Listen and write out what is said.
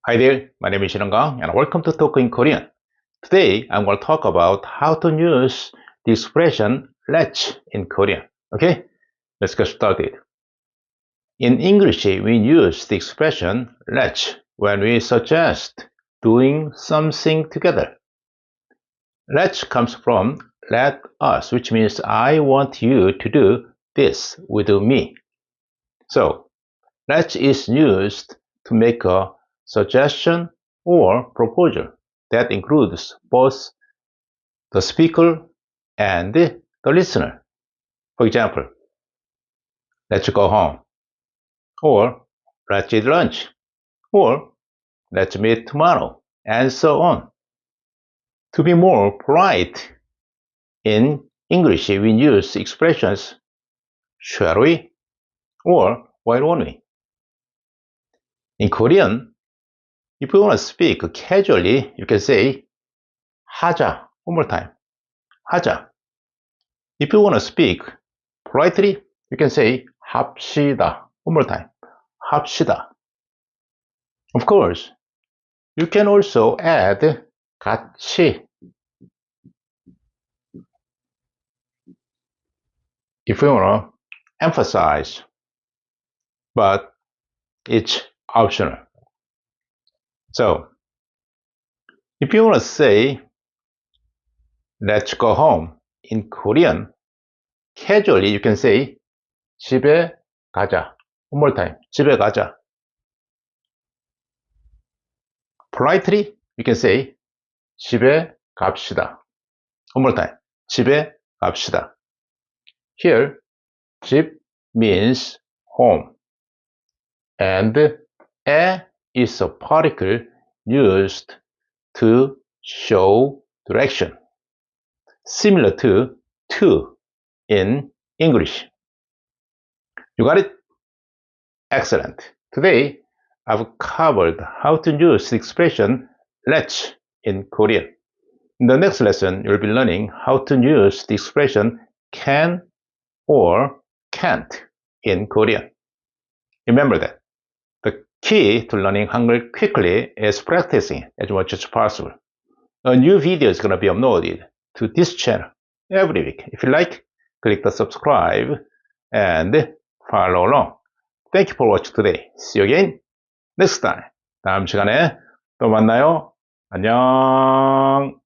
Hi there, my name is Shinong and welcome to Talk in Korean. Today I'm going to talk about how to use the expression let's in Korean. Okay, let's get started. In English, we use the expression let's when we suggest doing something together. Let's comes from let us, which means I want you to do this with me. So, let's is used to make a suggestion or proposal that includes both the speaker and the listener. For example, let's go home, or let's eat lunch, or let's meet tomorrow, and so on. To be more polite, in English we use expressions shall we or why don't we. In Korean, if you want to speak casually, you can say 하자 one more time. 하자. If you want to speak politely, you can say 합시다 one more time. 합시다. Of course, you can also add 같이 if you want to emphasize, but it's optional. So, if you want to say let's go home in Korean, casually you can say 집에 가자. One more time. 집에 가자. Politely, you can say 집에 갑시다. One more time. 집에 갑시다. Here, 집 means home. And 에 is a particle used to show direction, similar to in English. You got it? Excellent. Today, I've covered how to use the expression let's in Korean. In the next lesson, you'll be learning how to use the expression can or can't in Korean. Remember that. The key to learning Hangul quickly is practicing as much as possible. A new video is going to be uploaded to this channel every week. If you like, click the subscribe and follow along. Thank you for watching today. See you again next time. 다음 시간에 또 만나요. 안녕.